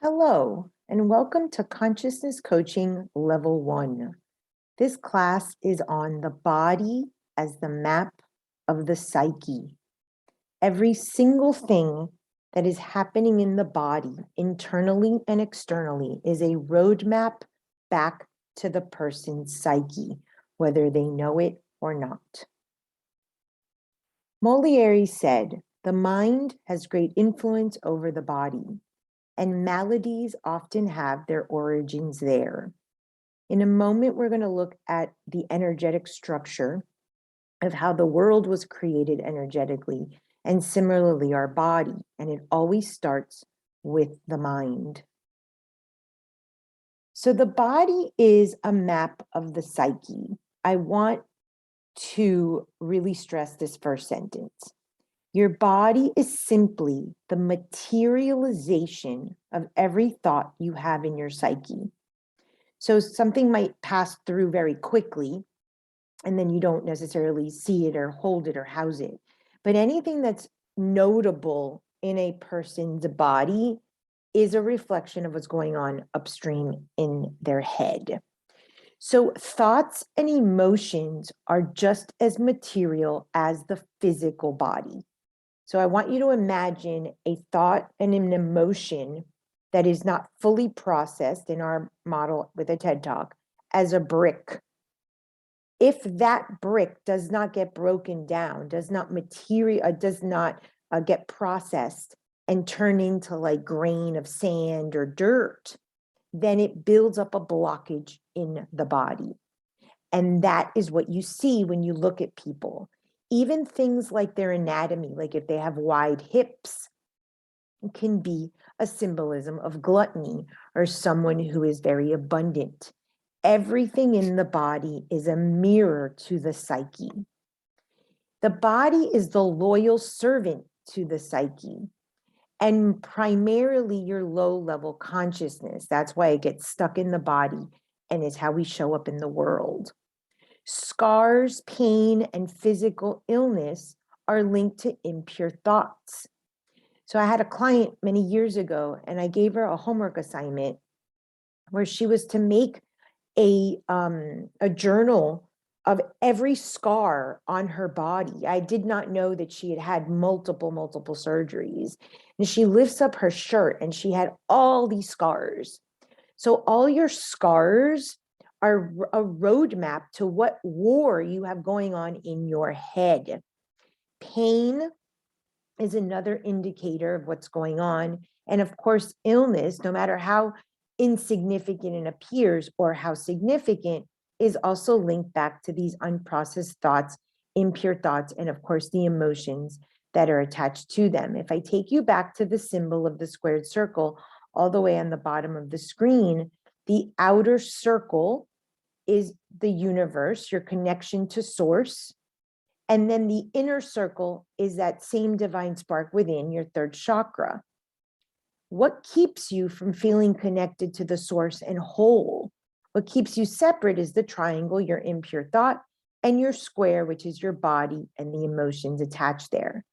Hello, and welcome to Consciousness Coaching Level 1. This class is on the body as the map of the psyche. Every single thing that is happening in the body, internally and externally, is a roadmap back to the person's psyche, whether they know it or not. Molière said, "The mind has great influence over the body, and maladies often have their origins there." In a moment, we're going to look at the energetic structure of how the world was created energetically, and similarly our body, and it always starts with the mind. So the body is a map of the psyche. I want to really stress this first sentence. Your body is simply the materialization of every thought you have in your psyche. So something might pass through very quickly, and then you don't necessarily see it or hold it or house it. But anything that's notable in a person's body is a reflection of what's going on upstream in their head. So thoughts and emotions are just as material as the physical body. So I want you to imagine a thought and an emotion that is not fully processed in our model with a TED Talk as a brick. If that brick does not get broken down, does not get processed and turn into like grain of sand or dirt, then it builds up a blockage in the body. And that is what you see when you look at people. Even things like their anatomy, like if they have wide hips, can be a symbolism of gluttony or someone who is very abundant. Everything in the body is a mirror to the psyche. The body is the loyal servant to the psyche, and primarily your low-level consciousness. That's why it gets stuck in the body and is how we show up in the world. Scars, pain, and physical illness are linked to impure thoughts. So I had a client many years ago, and I gave her a homework assignment where she was to make a journal of every scar on her body. I did not know that she had had multiple surgeries. And she lifts up her shirt and she had all these scars. So all your scars are a roadmap to what war you have going on in your head. Pain is another indicator of what's going on. And of course, illness, no matter how insignificant it appears or how significant, is also linked back to these unprocessed thoughts, impure thoughts, and of course, the emotions that are attached to them. If I take you back to the symbol of the squared circle, all the way on the bottom of the screen, the outer circle is the universe, your connection to source. And then the inner circle is that same divine spark within your third chakra. What keeps you from feeling connected to the source and whole? What keeps you separate is the triangle, your impure thought, and your square, which is your body and the emotions attached there.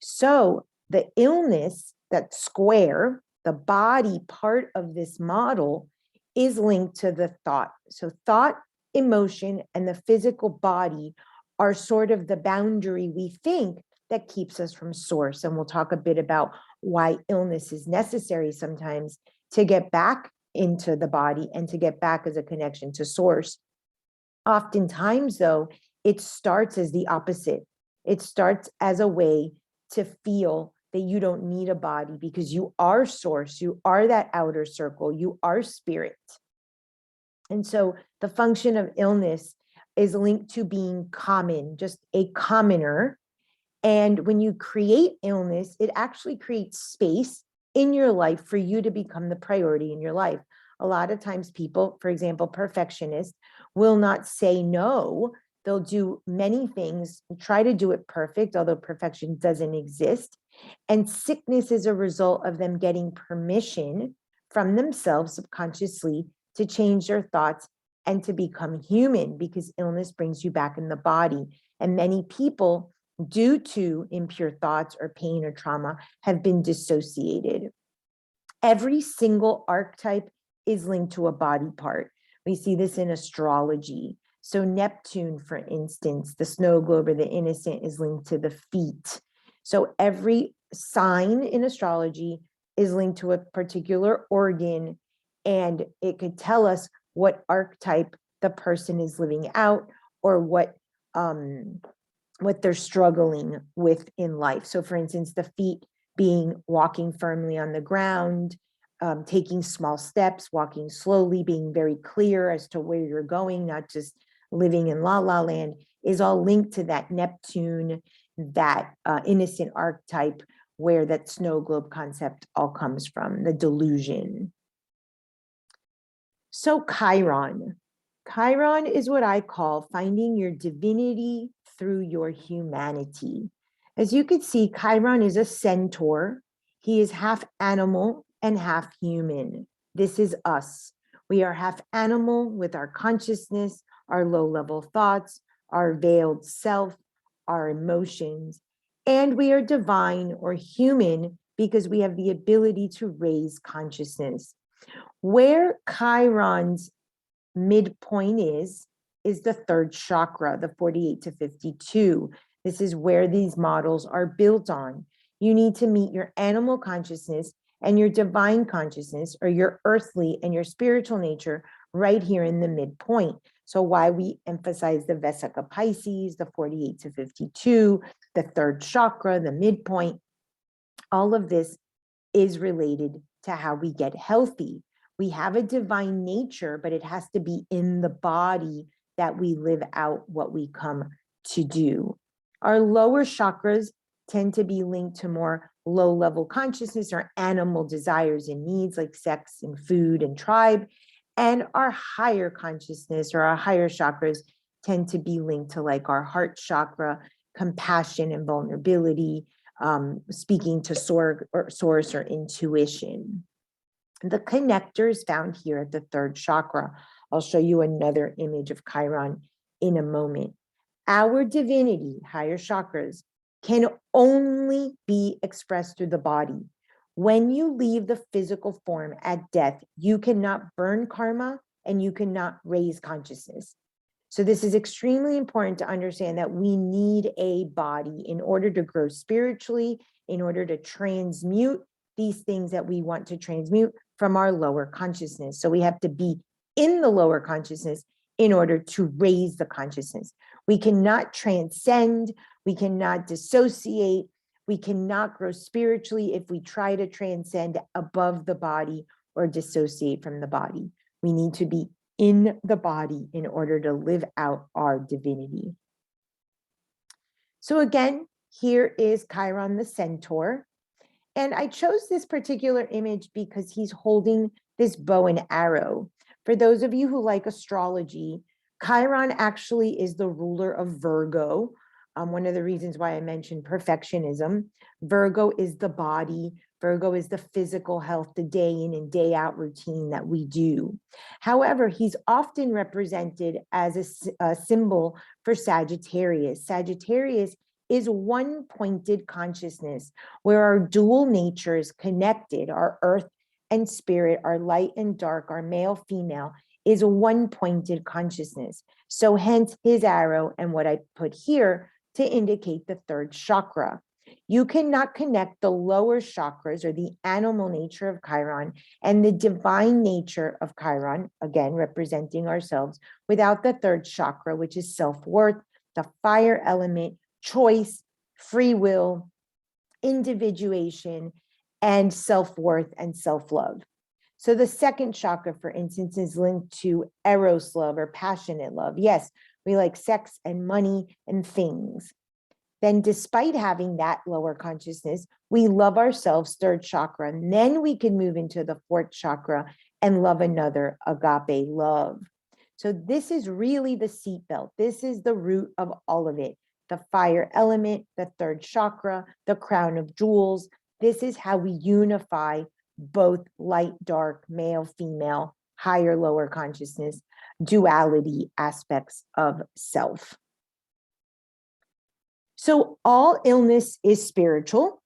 So the illness, that square, the body part of this model, is linked to the thought. So thought, emotion, and the physical body are sort of the boundary we think that keeps us from source. And we'll talk a bit about why illness is necessary sometimes to get back into the body and to get back as a connection to source. Oftentimes, though, it starts as the opposite. It starts as a way to feel that you don't need a body because you are source, you are that outer circle, you are spirit. And so the function of illness is linked to being common, just a commoner. And when you create illness, it actually creates space in your life for you to become the priority in your life. A lot of times people, for example, perfectionists, will not say no. They'll do many things, try to do it perfect, although perfection doesn't exist. And sickness is a result of them getting permission from themselves subconsciously to change their thoughts and to become human, because illness brings you back in the body. And many people, due to impure thoughts or pain or trauma, have been dissociated. Every single archetype is linked to a body part. We see this in astrology. So Neptune, for instance, the snow globe or the innocent is linked to the feet. So every sign in astrology is linked to a particular organ, and it could tell us what archetype the person is living out or what they're struggling with in life. So for instance, the feet being walking firmly on the ground, taking small steps, walking slowly, being very clear as to where you're going, not just living in la la land, is all linked to that Neptune, that innocent archetype where that snow globe concept all comes from, the delusion. So Chiron. Chiron is what I call finding your divinity through your humanity. As you can see, Chiron is a centaur. He is half animal and half human. This is us. We are half animal with our consciousness, our low-level thoughts, our veiled self, our emotions, and we are divine or human because we have the ability to raise consciousness. Where Chiron's midpoint is the third chakra, the 48 to 52. This is where these models are built on. You need to meet your animal consciousness and your divine consciousness, or your earthly and your spiritual nature, right here in the midpoint. So why we emphasize the Vesica Pisces, the 48 to 52, the third chakra, the midpoint, all of this is related to how we get healthy. We have a divine nature, but it has to be in the body that we live out what we come to do. Our lower chakras tend to be linked to more low-level consciousness or animal desires and needs like sex and food and tribe. And our higher consciousness or our higher chakras tend to be linked to like our heart chakra, compassion and vulnerability, speaking to source or intuition. The connector is found here at the third chakra. I'll show you another image of Chiron in a moment. Our divinity, higher chakras, can only be expressed through the body. When you leave the physical form at death, you cannot burn karma and you cannot raise consciousness. So this is extremely important to understand that we need a body in order to grow spiritually, in order to transmute these things that we want to transmute from our lower consciousness. So we have to be in the lower consciousness in order to raise the consciousness. We cannot transcend, we cannot dissociate, we cannot grow spiritually if we try to transcend above the body or dissociate from the body. We need to be in the body in order to live out our divinity. So again, here is Chiron the centaur. And I chose this particular image because he's holding this bow and arrow. For those of you who like astrology, Chiron actually is the ruler of Virgo. One of the reasons why I mentioned perfectionism. Virgo is the body. Virgo is the physical health, the day in and day out routine that we do. However, he's often represented as a symbol for Sagittarius. Sagittarius is one pointed consciousness where our dual natures connected, our earth and spirit, our light and dark, our male, female, is a one pointed consciousness. So hence his arrow and what I put here to indicate the third chakra. You cannot connect the lower chakras or the animal nature of Chiron and the divine nature of Chiron, again, representing ourselves, without the third chakra, which is self-worth, the fire element, choice, free will, individuation, and self-worth and self-love. So the second chakra, for instance, is linked to eros love or passionate love. Yes, we like sex and money and things. Then despite having that lower consciousness, we love ourselves, third chakra, and then we can move into the fourth chakra and love another, agape love. So this is really the seatbelt. This is the root of all of it. The fire element, the third chakra, the crown of jewels. This is how we unify both light, dark, male, female, higher, lower consciousness, duality aspects of self. So all illness is spiritual.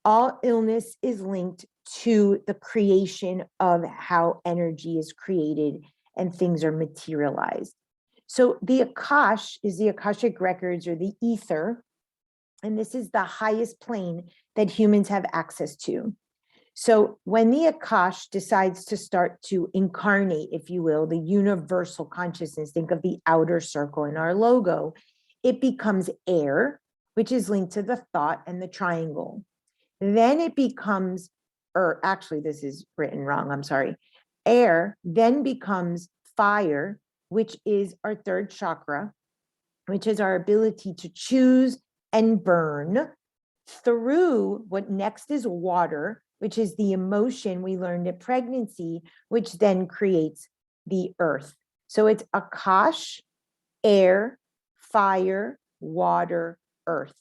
all illness is linked to the creation of how energy is created and things are materialized. So the Akash is the Akashic records or the ether, and this is the highest plane that humans have access to. So when the Akash decides to start to incarnate, if you will, the universal consciousness, think of the outer circle in our logo, it becomes air, which is linked to the thought and the triangle. Then it becomes, or actually this is written wrong, I'm sorry. Air then becomes fire, which is our third chakra, which is our ability to choose and burn, through what next is water, which is the emotion we learned at pregnancy, which then creates the earth. So it's Akash, air, fire, water, earth.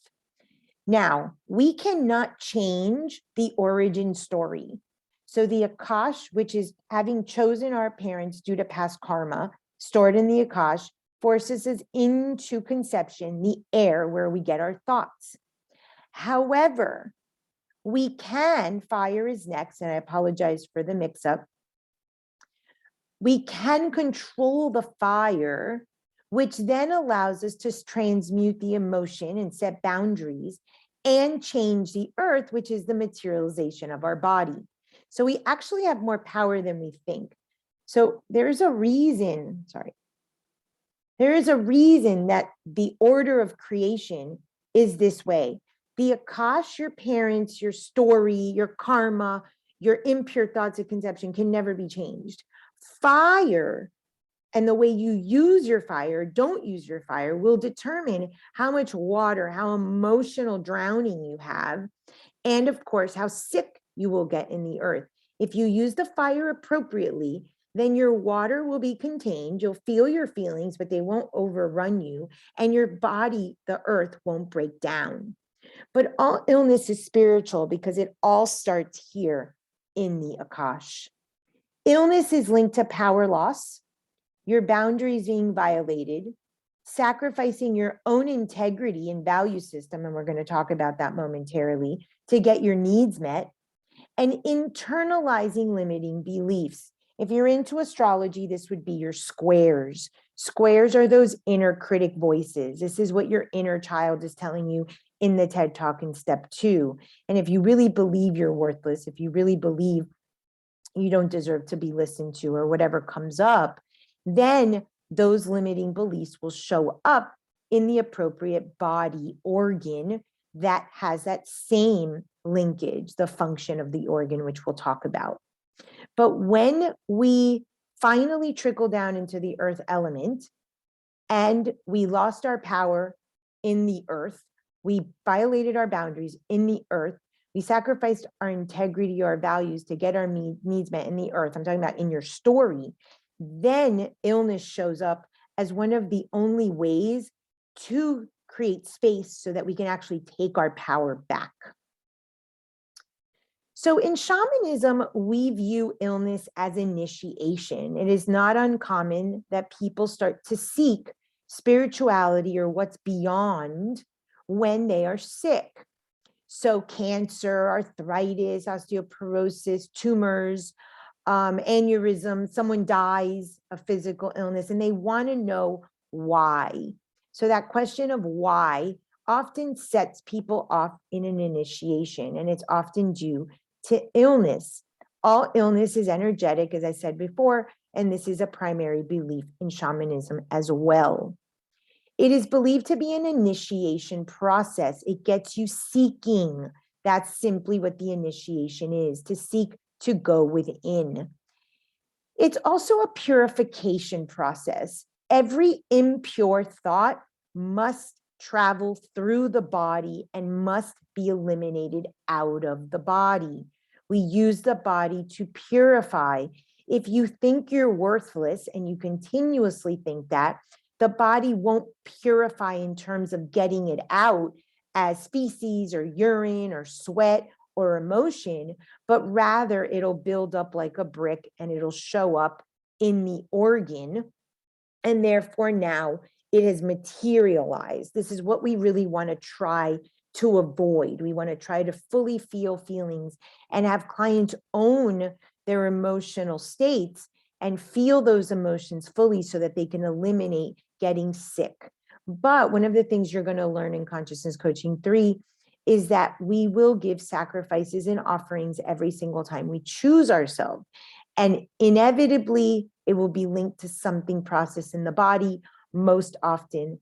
Now, we cannot change the origin story. So the Akash, which is having chosen our parents due to past karma, stored in the Akash, forces us into conception, the air where we get our thoughts. However, we can, fire is next, and I apologize for the mix-up. We can control the fire, which then allows us to transmute the emotion and set boundaries and change the earth, which is the materialization of our body. So we actually have more power than we think. So there's a reason, there is a reason that the order of creation is this way. The Akash, your parents, your story, your karma, your impure thoughts of conception can never be changed. Fire and the way you use your fire, don't use your fire, will determine how much water, how emotional drowning you have, and of course, how sick you will get in the earth. If you use the fire appropriately, then your water will be contained. You'll feel your feelings, but they won't overrun you, and your body, the earth, won't break down. But all illness is spiritual because it all starts here in the Akash. Illness is linked to power loss, your boundaries being violated, sacrificing your own integrity and value system, and we're going to talk about that momentarily, to get your needs met, and internalizing limiting beliefs. If you're into astrology, this would be your squares. Squares are those inner critic voices. This is what your inner child is telling you in the TED Talk in step 2. And if you really believe you're worthless, if you really believe you don't deserve to be listened to or whatever comes up, then those limiting beliefs will show up in the appropriate body organ that has that same linkage, the function of the organ, which we'll talk about. But when we finally trickle down into the earth element and we lost our power in the earth, we violated our boundaries in the earth, we sacrificed our integrity, our values to get our needs met in the earth. I'm talking about in your story. Then illness shows up as one of the only ways to create space so that we can actually take our power back. So in shamanism, we view illness as initiation. It is not uncommon that people start to seek spirituality or what's beyond when they are sick. So cancer, arthritis, osteoporosis, tumors, aneurysm, someone dies, a physical illness, and they want to know why. So that question of why often sets people off in an initiation, and it's often due to illness. All illness is energetic, as I said before, and this is a primary belief in shamanism as well. It is believed to be an initiation process. It gets you seeking. That's simply what the initiation is, to seek to go within. It's also a purification process. Every impure thought must travel through the body and must be eliminated out of the body. We use the body to purify. If you think you're worthless and you continuously think that, the body won't purify in terms of getting it out as feces or urine or sweat or emotion, but rather it'll build up like a brick and it'll show up in the organ. And therefore now it has materialized. This is what we really want to try to avoid. We want to try to fully feel feelings and have clients own their emotional states and feel those emotions fully so that they can eliminate getting sick. But one of the things you're going to learn in Consciousness Coaching 3 is that we will give sacrifices and offerings every single time we choose ourselves. And inevitably, it will be linked to something processed in the body, most often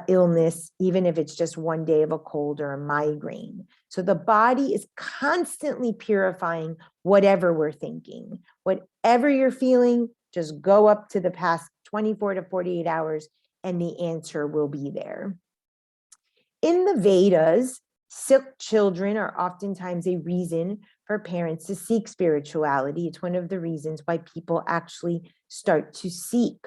illness, even if it's just one day of a cold or a migraine. So the body is constantly purifying whatever we're thinking. Whatever you're feeling, just go up to the past 24 to 48 hours and the answer will be there. In the Vedas, sick children are oftentimes a reason for parents to seek spirituality. It's one of the reasons why people actually start to seek.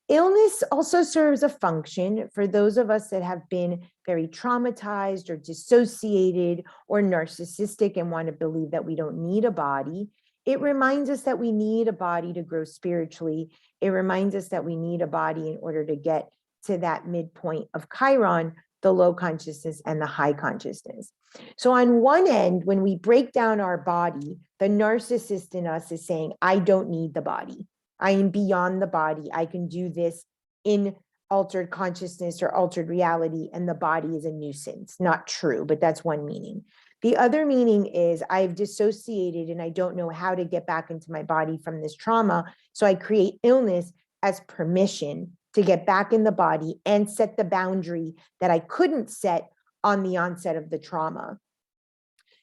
Illness also serves a function for those of us that have been very traumatized or dissociated or narcissistic and want to believe that we don't need a body. It reminds us that we need a body to grow spiritually. It reminds us that we need a body in order to get to that midpoint of Chiron, the low consciousness and the high consciousness. So on one end, when we break down our body, the narcissist in us is saying, I don't need the body. I am beyond the body. I can do this in altered consciousness or altered reality, and the body is a nuisance. Not true, but that's one meaning. The other meaning is I've dissociated and I don't know how to get back into my body from this trauma. So I create illness as permission to get back in the body and set the boundary that I couldn't set on the onset of the trauma.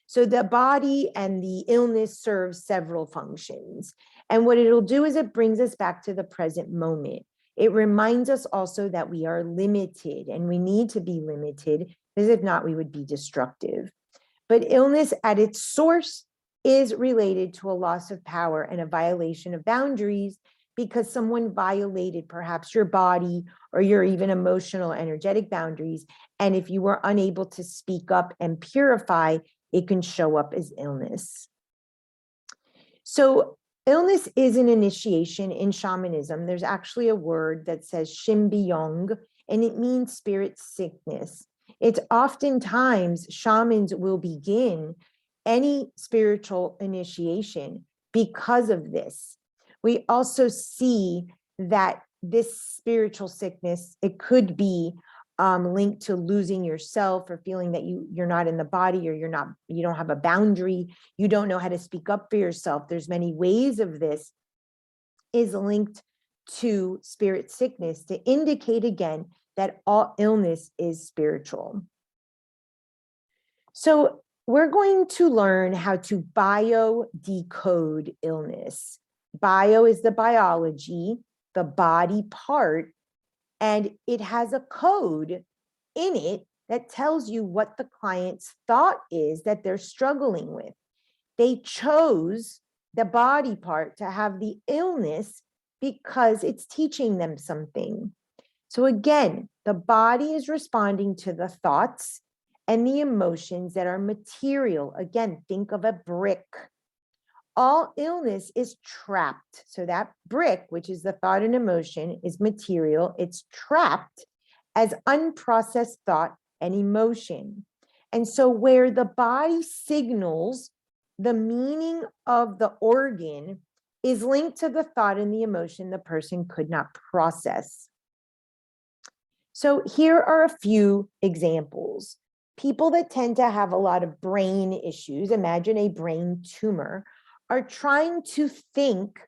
So the body and the illness serves several functions. And what it'll do is it brings us back to the present moment. It reminds us also that we are limited and we need to be limited, because if not, we would be destructive. But illness at its source is related to a loss of power and a violation of boundaries, because someone violated perhaps your body or your even emotional, energetic boundaries. And if you were unable to speak up and purify, it can show up as illness. So illness is an initiation in shamanism. There's actually a word that says shimbiyong, and it means spirit sickness. It's oftentimes shamans will begin any spiritual initiation because of this. We also see that this spiritual sickness, it could be linked to losing yourself or feeling that you're not in the body, or you don't have a boundary, you don't know how to speak up for yourself. There's many ways of this is linked to spirit sickness to indicate again that all illness is spiritual. So we're going to learn how to bio decode illness. Bio is the biology, the body part, and it has a code in it that tells you what the client's thought is that they're struggling with. They chose the body part to have the illness because it's teaching them something. So again, the body is responding to the thoughts and the emotions that are material. Again, think of a brick. All illness is trapped. So that brick, which is the thought and emotion, is material. It's trapped as unprocessed thought and emotion. And so where the body signals the meaning of the organ is linked to the thought and the emotion the person could not process. So here are a few examples. People that tend to have a lot of brain issues, imagine a brain tumor, are trying to think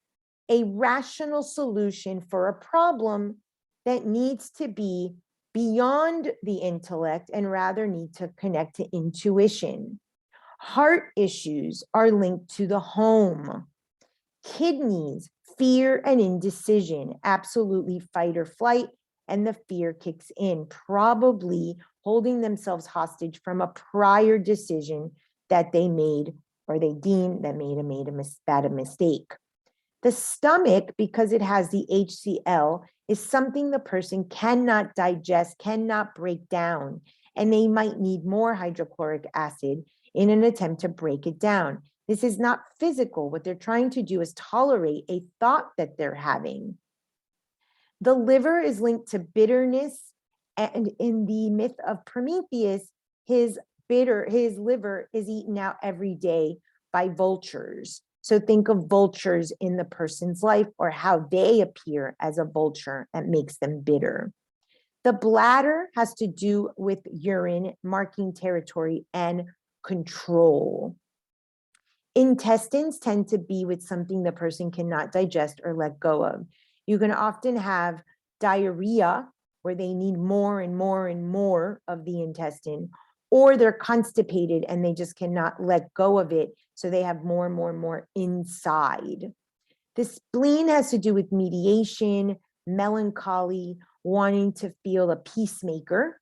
a rational solution for a problem that needs to be beyond the intellect and rather need to connect to intuition. Heart issues are linked to the home. Kidneys, fear and indecision, absolutely fight or flight, and the fear kicks in, probably holding themselves hostage from a prior decision that they made or they deemed that made a mistake. The stomach, because it has the HCl, is something the person cannot digest, cannot break down, and they might need more hydrochloric acid in an attempt to break it down. This is not physical. What they're trying to do is tolerate a thought that they're having. The liver is linked to bitterness, and in the myth of Prometheus, his liver is eaten out every day by vultures. So think of vultures in the person's life or how they appear as a vulture that makes them bitter. The bladder has to do with urine, marking territory, and control. Intestines tend to be with something the person cannot digest or let go of. You can often have diarrhea where they need more and more and more of the intestine, or they're constipated and they just cannot let go of it. So they have more and more and more inside. The spleen has to do with mediation, melancholy, wanting to feel a peacemaker.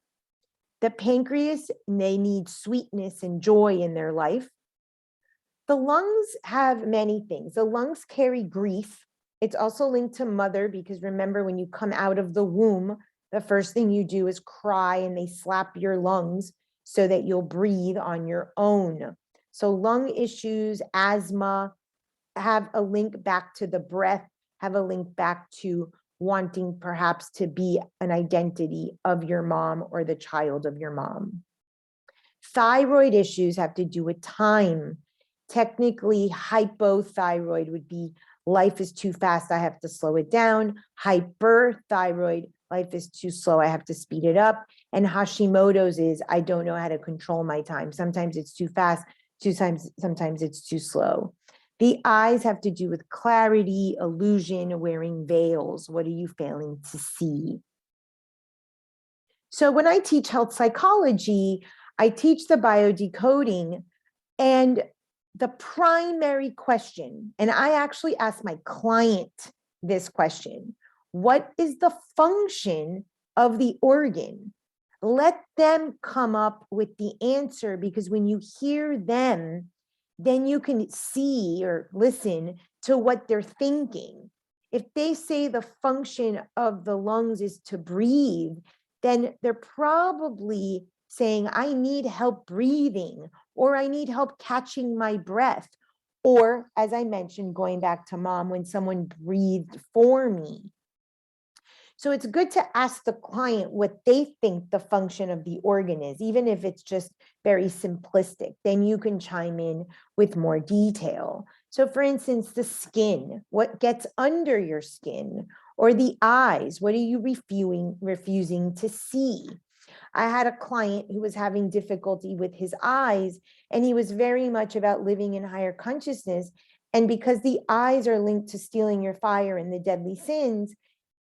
The pancreas, they need sweetness and joy in their life. The lungs have many things. The lungs carry grief. It's also linked to mother because remember, when you come out of the womb, the first thing you do is cry and they slap your lungs so that you'll breathe on your own. So lung issues, asthma have a link back to the breath, have a link back to wanting perhaps to be an identity of your mom or the child of your mom. Thyroid issues have to do with time. Technically, hypothyroid would be life is too fast, I have to slow it down. Hyperthyroid, life is too slow, I have to speed it up. And Hashimoto's is I don't know how to control my time. Sometimes it's too fast, sometimes it's too slow. The eyes have to do with clarity, illusion, wearing veils. What are you failing to see? So when I teach health psychology, I teach the biodecoding, and the primary question, and I actually ask my client this question: what is the function of the organ? Let them come up with the answer, because when you hear them, then you can see or listen to what they're thinking. If they say the function of the lungs is to breathe, then they're probably saying, I need help breathing, or I need help catching my breath. Or, as I mentioned, going back to mom, when someone breathed for me. So it's good to ask the client what they think the function of the organ is, even if it's just very simplistic. Then you can chime in with more detail. So for instance, the skin, what gets under your skin? Or the eyes, what are you refusing to see? I had a client who was having difficulty with his eyes, and he was very much about living in higher consciousness. And because the eyes are linked to stealing your fire and the deadly sins,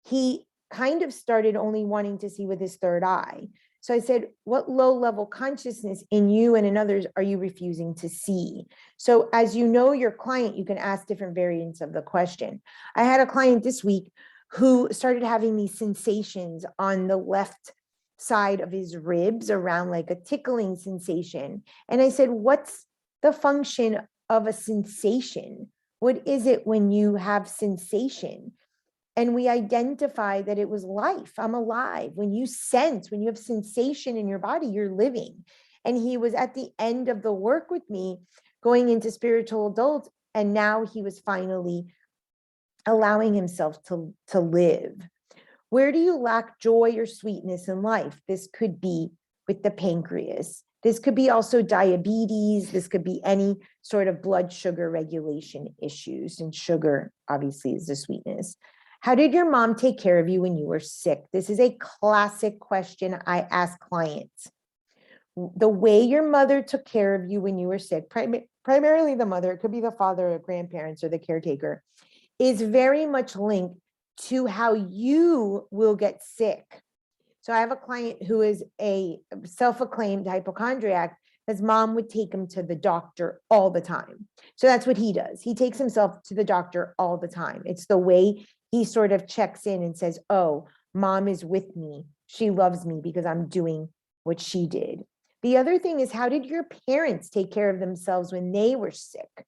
he kind of started only wanting to see with his third eye. So I said, what low level consciousness in you and in others are you refusing to see? So as you know your client, you can ask different variants of the question. I had a client this week who started having these sensations on the left side of his ribs, around like a tickling sensation. And I said, what's the function of a sensation? What is it when you have sensation? And we identified that it was life. I'm alive. When you sense, when you have sensation in your body, you're living. And he was at the end of the work with me, going into spiritual adult. And now he was finally allowing himself to live. Where do you lack joy or sweetness in life? This could be with the pancreas. This could be also diabetes. This could be any sort of blood sugar regulation issues. And sugar, obviously, is the sweetness. How did your mom take care of you when you were sick? This is a classic question I ask clients. The way your mother took care of you when you were sick, primarily the mother, it could be the father or grandparents or the caretaker, is very much linked to how you will get sick. So I have a client who is a self-acclaimed hypochondriac. His mom would take him to the doctor all the time. So that's what he does. He takes himself to the doctor all the time. It's the way he sort of checks in and says, oh, mom is with me. She loves me because I'm doing what she did. The other thing is, how did your parents take care of themselves when they were sick?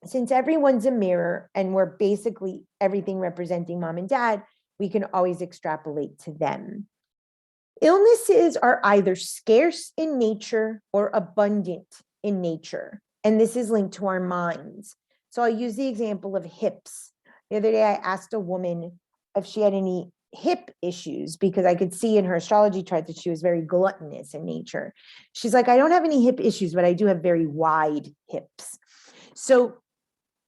Since everyone's a mirror and we're basically everything representing mom and dad, we can always extrapolate to them. Illnesses are either scarce in nature or abundant in nature. And this is linked to our minds. So I'll use the example of hips. The other day I asked a woman if she had any hip issues, because I could see in her astrology chart that she was very gluttonous in nature. She's like, I don't have any hip issues, but I do have very wide hips. So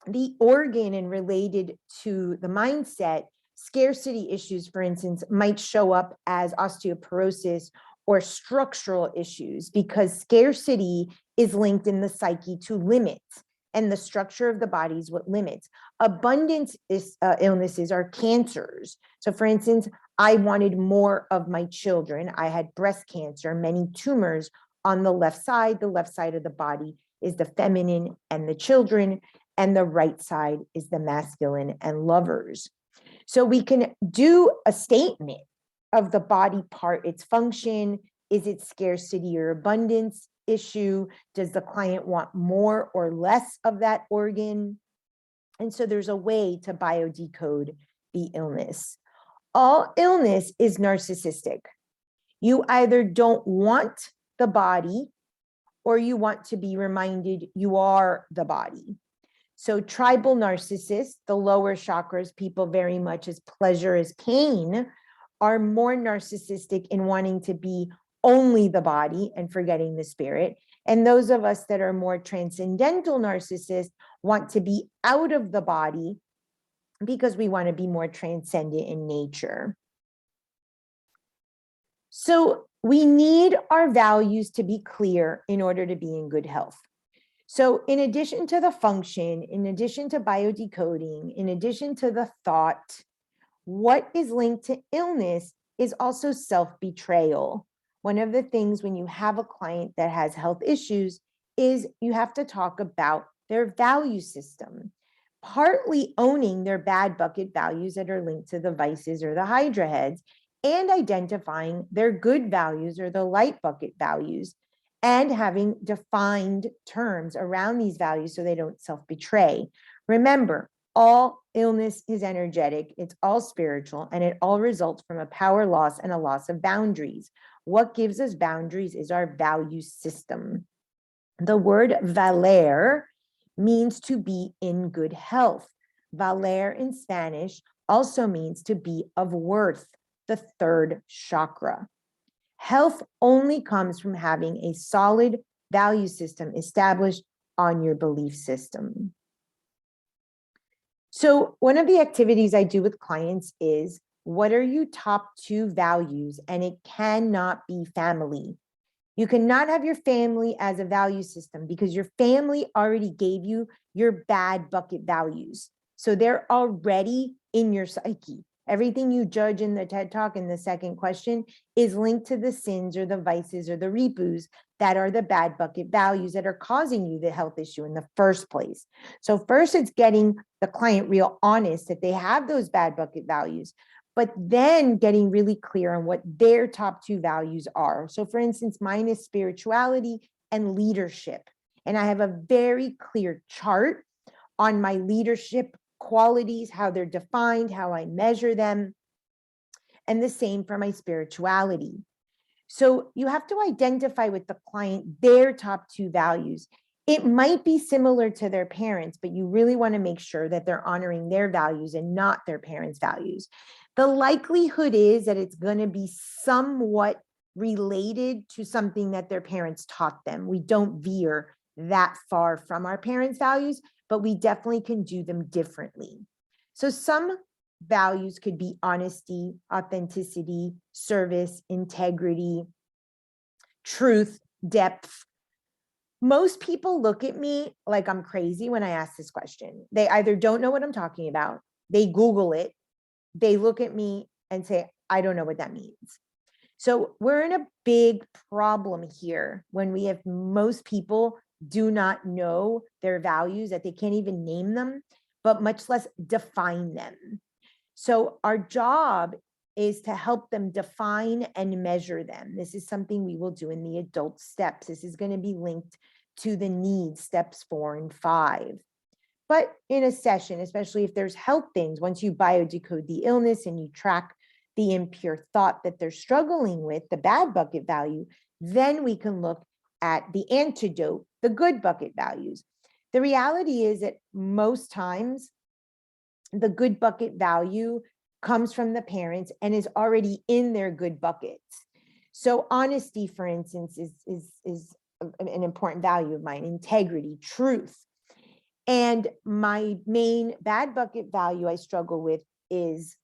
the organ and related to the mindset, scarcity issues, for instance, might show up as osteoporosis or structural issues, because scarcity is linked in the psyche to limits, and the structure of the body is what limits. Abundance illnesses are cancers. So for instance, I wanted more of my children. I had breast cancer, many tumors on the left side. The left side of the body is the feminine and the children, and the right side is the masculine and lovers. So we can do a statement of the body part, its function. Is it scarcity or abundance issue? Does the client want more or less of that organ? And so there's a way to biodecode the illness. All illness is narcissistic. You either don't want the body, or you want to be reminded you are the body. So tribal narcissists, the lower chakras, people very much as pleasure as pain, are more narcissistic in wanting to be only the body and forgetting the spirit. And those of us that are more transcendental narcissists want to be out of the body because we want to be more transcendent in nature. So we need our values to be clear in order to be in good health. So in addition to the function, in addition to biodecoding, in addition to the thought, what is linked to illness is also self-betrayal. One of the things when you have a client that has health issues is you have to talk about their value system, partly owning their bad bucket values that are linked to the vices or the hydra heads, and identifying their good values or the light bucket values, and having defined terms around these values so they don't self-betray. Remember, all illness is energetic, it's all spiritual, and it all results from a power loss and a loss of boundaries. What gives us boundaries is our value system. The word valer means to be in good health. Valer in Spanish also means to be of worth, the third chakra. Health only comes from having a solid value system established on your belief system. So one of the activities I do with clients is, what are your top 2 values? And it cannot be family. You cannot have your family as a value system, because your family already gave you your bad bucket values. So they're already in your psyche. Everything you judge in the TED Talk in the second question is linked to the sins or the vices or the ripus that are the bad bucket values that are causing you the health issue in the first place. So first, it's getting the client real honest that they have those bad bucket values, but then getting really clear on what their top 2 values are. So for instance, mine is spirituality and leadership. And I have a very clear chart on my leadership qualities, how they're defined, how I measure them, and the same for my spirituality. So you have to identify with the client their top 2 values. It might be similar to their parents, but you really want to make sure that they're honoring their values and not their parents' values. The likelihood is that it's going to be somewhat related to something that their parents taught them. We don't veer that far from our parents' values, but we definitely can do them differently. So some values could be honesty, authenticity, service, integrity, truth, depth. Most people look at me like I'm crazy when I ask this question. They either don't know what I'm talking about, they Google it, they look at me and say, I don't know what that means. So we're in a big problem here when we have most people do not know their values, that they can't even name them, but much less define them. So our job is to help them define and measure them. This is something we will do in the adult steps. This is going to be linked to the needs, steps 4 and 5. But in a session, especially if there's health things, once you biodecode the illness and you track the impure thought that they're struggling with, the bad bucket value, then we can look at the antidote, the good bucket values. The reality is that most times the good bucket value comes from the parents and is already in their good buckets. So honesty, for instance, is an important value of mine, integrity, truth. And my main bad bucket value I struggle with is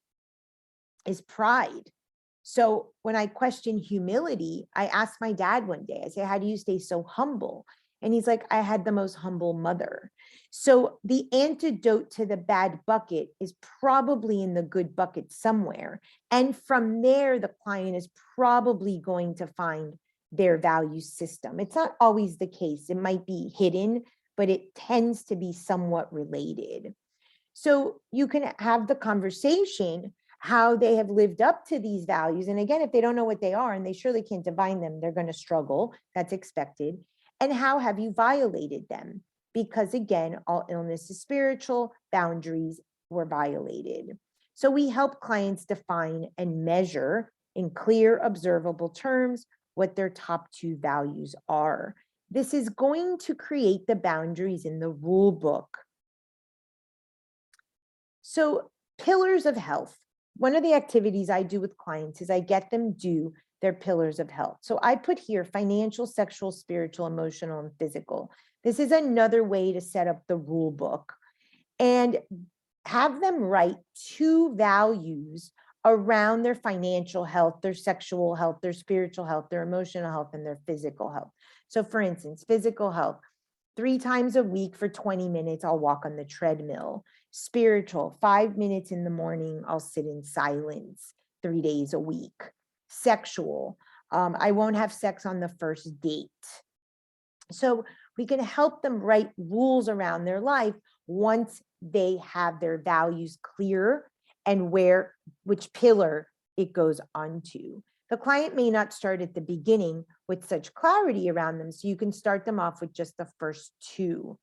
pride. So when I question humility, I asked my dad one day, I say, how do you stay so humble? And he's like, I had the most humble mother. So the antidote to the bad bucket is probably in the good bucket somewhere. And from there, the client is probably going to find their value system. It's not always the case. It might be hidden, but it tends to be somewhat related. So you can have the conversation how they have lived up to these values. And again, if they don't know what they are and they surely can't define them, they're going to struggle. That's expected. And how have you violated them? Because again, all illness is spiritual, boundaries were violated. So we help clients define and measure in clear, observable terms what their top 2 values are. This is going to create the boundaries in the rule book. So pillars of health. One of the activities I do with clients is I get them do their pillars of health. So I put here financial, sexual, spiritual, emotional, and physical. This is another way to set up the rule book and have them write 2 values around their financial health, their sexual health, their spiritual health, their emotional health, and their physical health. So for instance, physical health, 3 times a week for 20 minutes, I'll walk on the treadmill. Spiritual, 5 minutes in the morning, I'll sit in silence 3 days a week. Sexual, I won't have sex on the first date. So we can help them write rules around their life once they have their values clear and which pillar it goes onto. The client may not start at the beginning with such clarity around them, so you can start them off with just the first 2.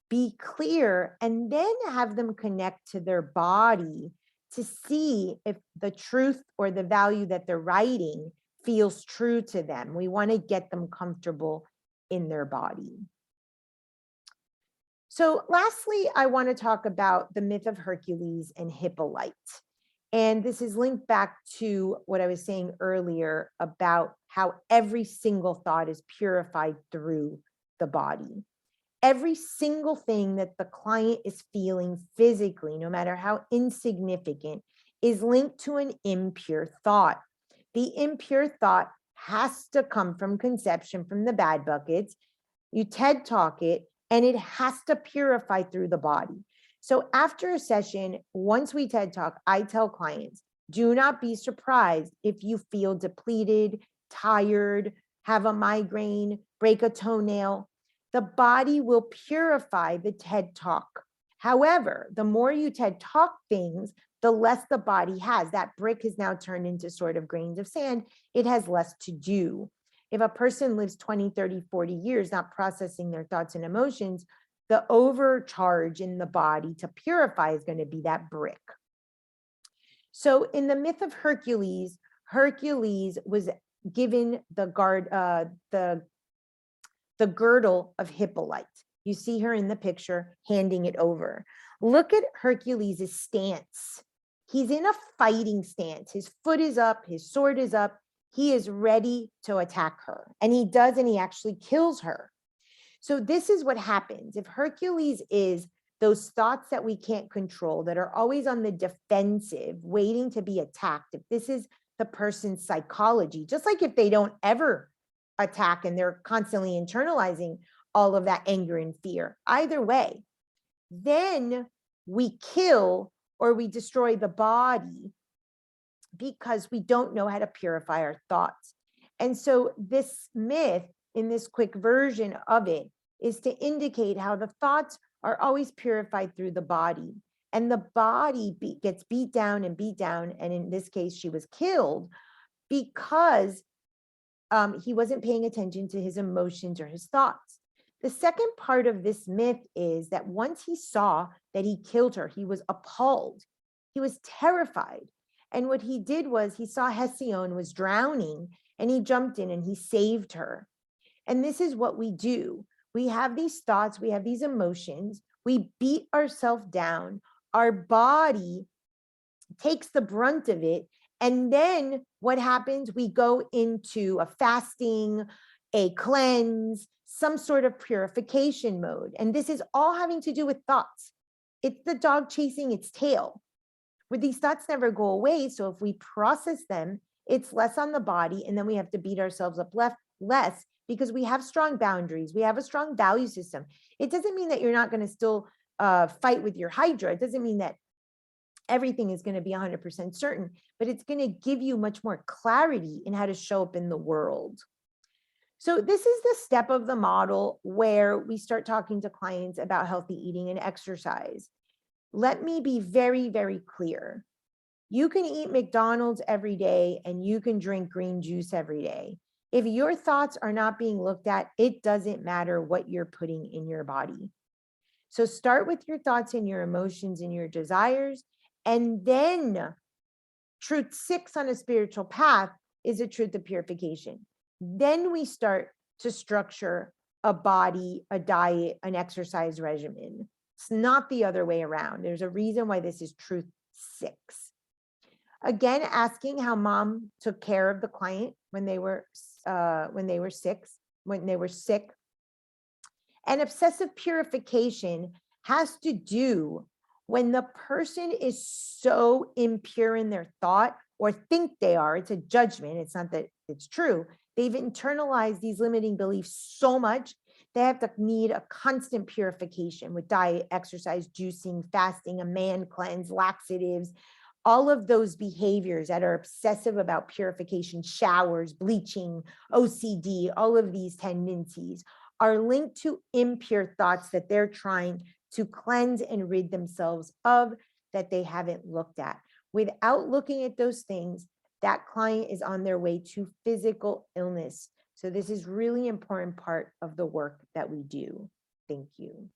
Be clear and then have them connect to their body to see if the truth or the value that they're writing feels true to them. We want to get them comfortable in their body. So lastly, I want to talk about the myth of Hercules and Hippolyte. And this is linked back to what I was saying earlier about how every single thought is purified through the body. Every single thing that the client is feeling physically, no matter how insignificant, is linked to an impure thought. The impure thought has to come from conception, from the bad buckets. You TED Talk it, and it has to purify through the body. So after a session, once we TED Talk, I tell clients, do not be surprised if you feel depleted, tired, have a migraine, break a toenail. The body will purify the TED Talk. However, the more you TED Talk things, the less the body has. That brick is now turned into sort of grains of sand. It has less to do. If a person lives 20, 30, 40 years not processing their thoughts and emotions, the overcharge in the body to purify is going to be that brick. So in the myth of Hercules, Hercules was given the girdle of Hippolyte. You see her in the picture handing it over. Look at Hercules' stance. He's in a fighting stance. His foot is up, his sword is up. He is ready to attack her. And he does, and he actually kills her. So this is what happens. If Hercules is those thoughts that we can't control, that are always on the defensive, waiting to be attacked, if this is the person's psychology, just like if they don't ever attack and they're constantly internalizing all of that anger and fear, either way, then we kill or we destroy the body because we don't know how to purify our thoughts. And so this myth, in this quick version of it, is to indicate how the thoughts are always purified through the body, and the body gets beat down, and in this case she was killed because he wasn't paying attention to his emotions or his thoughts. The second part of this myth is that once he saw that he killed her, he was appalled. He was terrified. And what he did was he saw Hesione was drowning and he jumped in and he saved her. And this is what we do. We have these thoughts, we have these emotions, we beat ourselves down. Our body takes the brunt of it. And then what happens? We go into a fasting, a cleanse, some sort of purification mode. And this is all having to do with thoughts. It's the dog chasing its tail, where these thoughts never go away. So if we process them, it's less on the body, and then we have to beat ourselves up less because we have strong boundaries. We have a strong value system. It doesn't mean that you're not going to still fight with your Hydra. It doesn't mean that everything is going to be 100% certain, but it's going to give you much more clarity in how to show up in the world. So this is the step of the model where we start talking to clients about healthy eating and exercise. Let me be very, very clear. You can eat McDonald's every day and you can drink green juice every day. If your thoughts are not being looked at, it doesn't matter what you're putting in your body. So start with your thoughts and your emotions and your desires. And then truth 6 on a spiritual path is a truth of purification. Then we start to structure a body, a diet, an exercise regimen. It's not the other way around. There's a reason why this is truth 6. Again, asking how mom took care of the client when they were sick. And obsessive purification has to do when the person is so impure in their thought or think they are. It's a judgment. It's not that it's true. They've internalized these limiting beliefs so much, they have to need a constant purification with diet, exercise, juicing, fasting, a man cleanse, laxatives, all of those behaviors that are obsessive about purification, showers, bleaching, OCD, all of these tendencies are linked to impure thoughts that they're trying to cleanse and rid themselves of, that they haven't looked at. Without looking at those things, that client is on their way to physical illness. So this is really important part of the work that we do. Thank you.